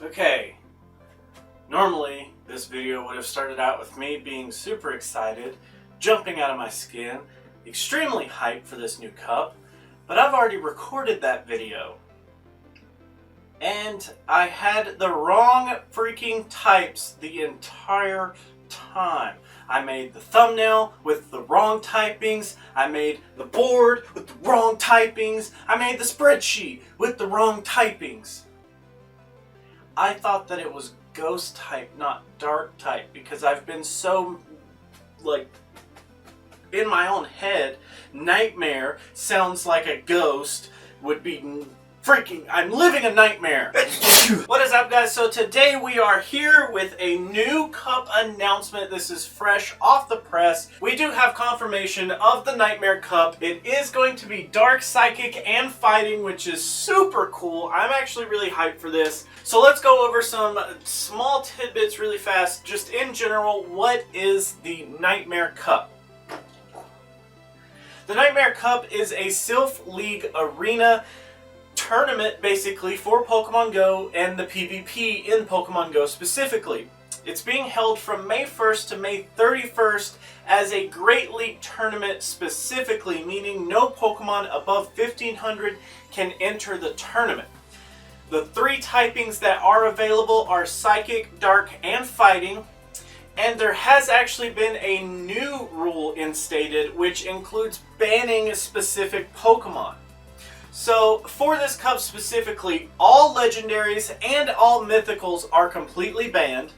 Okay, normally this video would have started out with me being super excited, jumping out of my skin, extremely hyped for this new cup, but I've already recorded that video. And I had the wrong freaking types the entire time. I made the thumbnail with the wrong typings, I made the board with the wrong typings, I made the spreadsheet with the wrong typings. I thought that it was ghost type, not dark type, because I've been so, in my own head, nightmare sounds like a ghost would be freaking, I'm living a nightmare. What is up, guys? So today we are here with a new cup announcement. This is fresh off the press. We do have confirmation of the Nightmare Cup. It is going to be dark, psychic, and fighting, which is super cool. I'm actually really hyped for this. So let's go over some small tidbits really fast. Just in general, what is the Nightmare Cup? The Nightmare Cup is a Silph League arena tournament basically for Pokemon Go and the PvP in Pokemon Go specifically. It's being held from May 1st to May 31st as a Great League tournament specifically, meaning no Pokemon above 1500 can enter the tournament. The three typings that are available are Psychic, Dark, and Fighting. And there has actually been a new rule instated which includes banning specific Pokemon. So for this cup specifically, all legendaries and all mythicals are completely banned.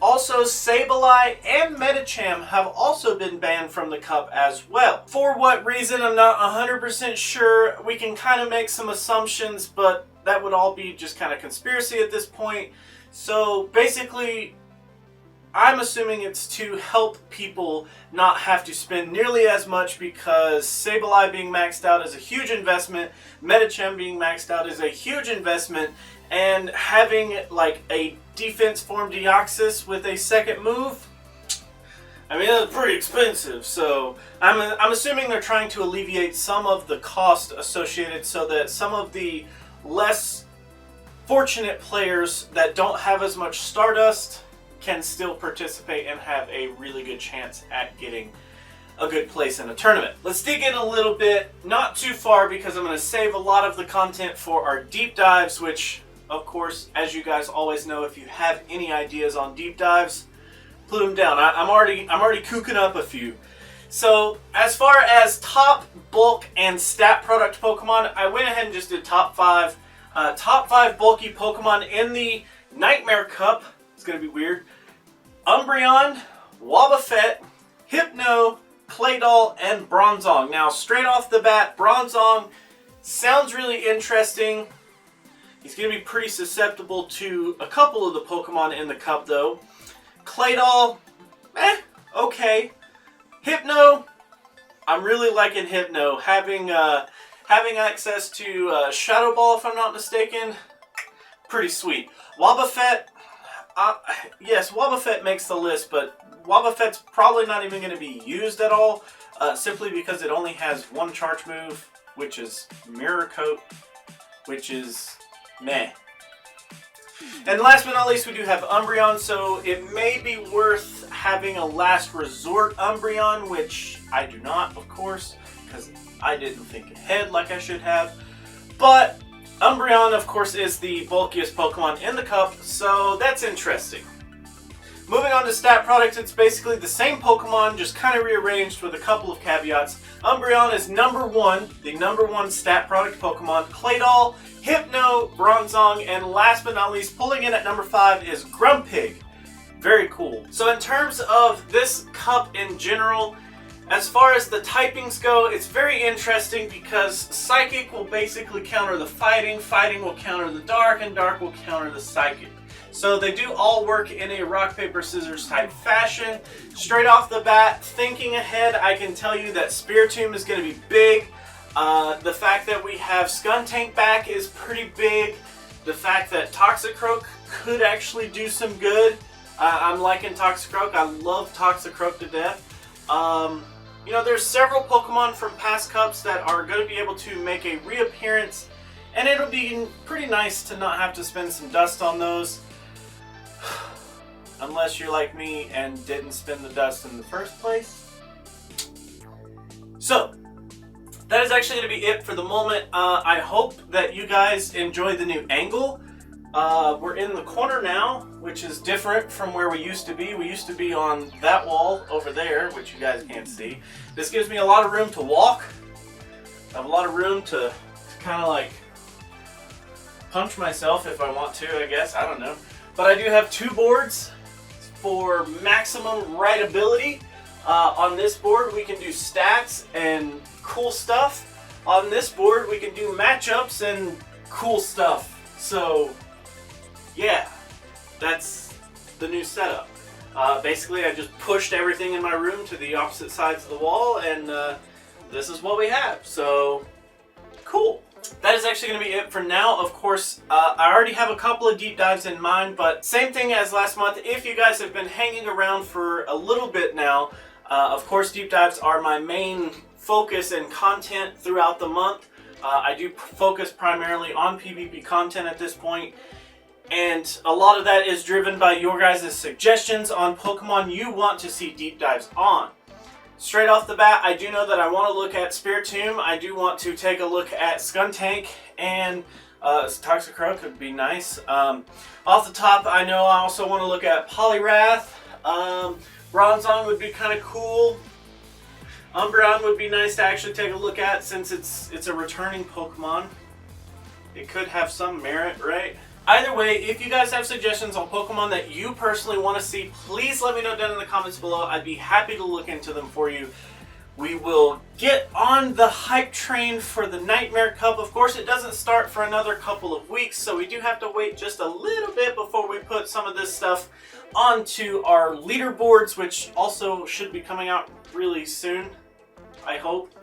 Also, Sableye and Medicham have also been banned from the cup as well. For what reason, I'm not 100% sure. We can kind of make some assumptions, but that would all be just kind of conspiracy at this point. So basically, I'm assuming it's to help people not have to spend nearly as much, because Sableye being maxed out is a huge investment, Medicham being maxed out is a huge investment, and having like a defense form Deoxys with a second move, I mean, that's pretty expensive. So I'm assuming they're trying to alleviate some of the cost associated so that some of the less fortunate players that don't have as much Stardust can still participate and have a really good chance at getting a good place in a tournament. Let's dig in a little bit, not too far, because I'm going to save a lot of the content for our deep dives, which, of course, as you guys always know, if you have any ideas on deep dives, put them down. I'm already cooking up a few. So, as far as top bulk and stat product Pokemon, I went ahead and just did top 5. Top 5 bulky Pokemon in the Nightmare Cup. It's going to be weird. Umbreon, Wobbuffet, Hypno, Claydol, and Bronzong. Now, straight off the bat, Bronzong sounds really interesting. He's going to be pretty susceptible to a couple of the Pokemon in the cup, though. Claydol, okay. Hypno, I'm really liking Hypno. Having access to Shadow Ball, if I'm not mistaken, pretty sweet. Wobbuffet, yes, Wobbuffet makes the list, but Wobbuffet's probably not even going to be used at all, simply because it only has one charge move, which is Mirror Coat, which is meh. And last but not least, we do have Umbreon, so it may be worth having a last resort Umbreon, which I do not, of course, because I didn't think ahead like I should have. But Umbreon, of course, is the bulkiest Pokemon in the cup, so that's interesting. Moving on to stat products, it's basically the same Pokemon, just kind of rearranged with a couple of caveats. Umbreon is number 1, the number 1 stat product Pokemon. Claydol, Hypno, Bronzong, and last but not least, pulling in at number 5 is Grumpig. Very cool. So in terms of this cup in general, as far as the typings go, it's very interesting because Psychic will basically counter the Fighting, Fighting will counter the Dark, and Dark will counter the Psychic. So they do all work in a rock, paper, scissors type fashion. Straight off the bat, thinking ahead, I can tell you that Spiritomb is going to be big. The fact that we have Skuntank back is pretty big. The fact that Toxicroak could actually do some good. I'm liking Toxicroak. I love Toxicroak to death. You know, there's several Pokemon from past cups that are going to be able to make a reappearance and it'll be pretty nice to not have to spend some dust on those. Unless you're like me and didn't spin the dust in the first place. So, that is actually going to be it for the moment. I hope that you guys enjoy the new angle. We're in the corner now, which is different from where we used to be. We used to be on that wall over there, which you guys can't see. This gives me a lot of room to walk. I have a lot of room to kind of like punch myself if I want to, I guess. I don't know. But I do have 2 boards for maximum rideability. On this board we can do stats and cool stuff. On this board we can do matchups and cool stuff. So yeah, that's the new setup. Basically I just pushed everything in my room to the opposite sides of the wall, and this is what we have. So cool. That is actually going to be it for now. Of course, I already have a couple of deep dives in mind, but same thing as last month. If you guys have been hanging around for a little bit now, of course, deep dives are my main focus and content throughout the month. I do focus primarily on PvP content at this point, and a lot of that is driven by your guys' suggestions on Pokemon you want to see deep dives on. Straight off the bat, I do know that I want to look at Spiritomb. I do want to take a look at Skuntank, and Toxicroak could be nice. Off the top, I know I also want to look at Poliwrath. Bronzong would be kind of cool. Umbreon would be nice to actually take a look at, since it's a returning Pokemon. It could have some merit, right? Either way, if you guys have suggestions on Pokemon that you personally want to see, please let me know down in the comments below. I'd be happy to look into them for you. We will get on the hype train for the Nightmare Cup. Of course, it doesn't start for another couple of weeks, so we do have to wait just a little bit before we put some of this stuff onto our leaderboards, which also should be coming out really soon, I hope.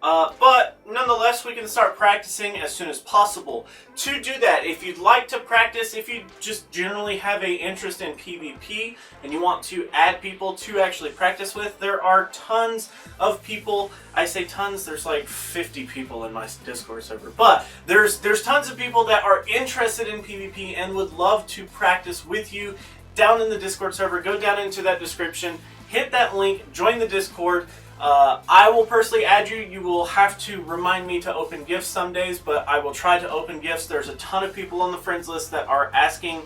But nonetheless, we can start practicing as soon as possible. To do that, if you'd like to practice, if you just generally have an interest in PvP and you want to add people to actually practice with, there are tons of people. I say tons, there's like 50 people in my Discord server. But there's tons of people that are interested in PvP and would love to practice with you down in the Discord server. Go down into that description, hit that link, join the Discord. I will personally add you. You will have to remind me to open gifts some days, but I will try to open gifts. There's a ton of people on the friends list that are asking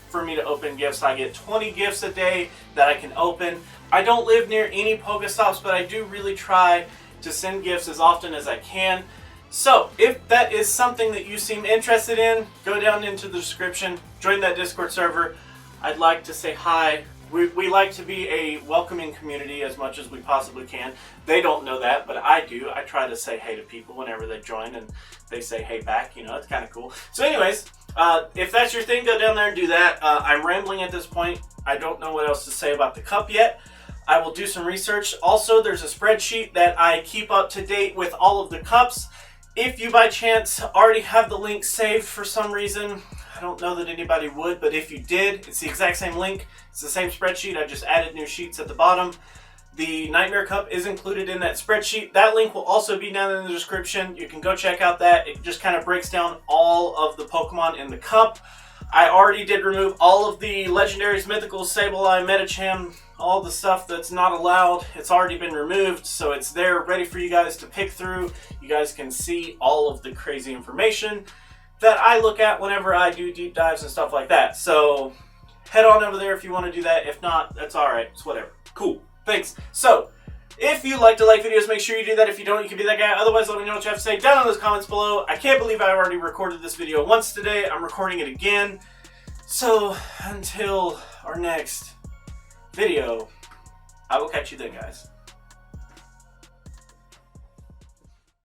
for me to open gifts. I get 20 gifts a day that I can open. I don't live near any Pokestops, but I do really try to send gifts as often as I can. So if that is something that you seem interested in, go down into the description, join that Discord server. I'd like to say hi. We like to be a welcoming community as much as we possibly can. They don't know that, but I do. I try to say hey to people whenever they join, and they say hey back. You know, it's kind of cool. So anyways, if that's your thing, go down there and do that. I'm rambling at this point. I don't know what else to say about the cup yet. I will do some research. Also, there's a spreadsheet that I keep up to date with all of the cups. If you by chance already have the link saved for some reason, I don't know that anybody would, but if you did, it's the exact same link. It's the same spreadsheet. I just added new sheets at the bottom. The Nightmare Cup is included in that spreadsheet. That link will also be down in the description. You can go check out that. It just kind of breaks down all of the Pokemon in the cup. I already did remove all of the Legendaries, Mythicals, Sableye, Medicham, all the stuff that's not allowed. It's already been removed, so it's there ready for you guys to pick through. You guys can see all of the crazy information that I look at whenever I do deep dives and stuff like that. So head on over there if you want to do that. If not, that's alright. It's whatever. Cool. Thanks. So, if you like to like videos, make sure you do that. If you don't, you can be that guy. Otherwise, let me know what you have to say down in those comments below. I can't believe I already recorded this video once today. I'm recording it again. So, until our next video, I will catch you then, guys.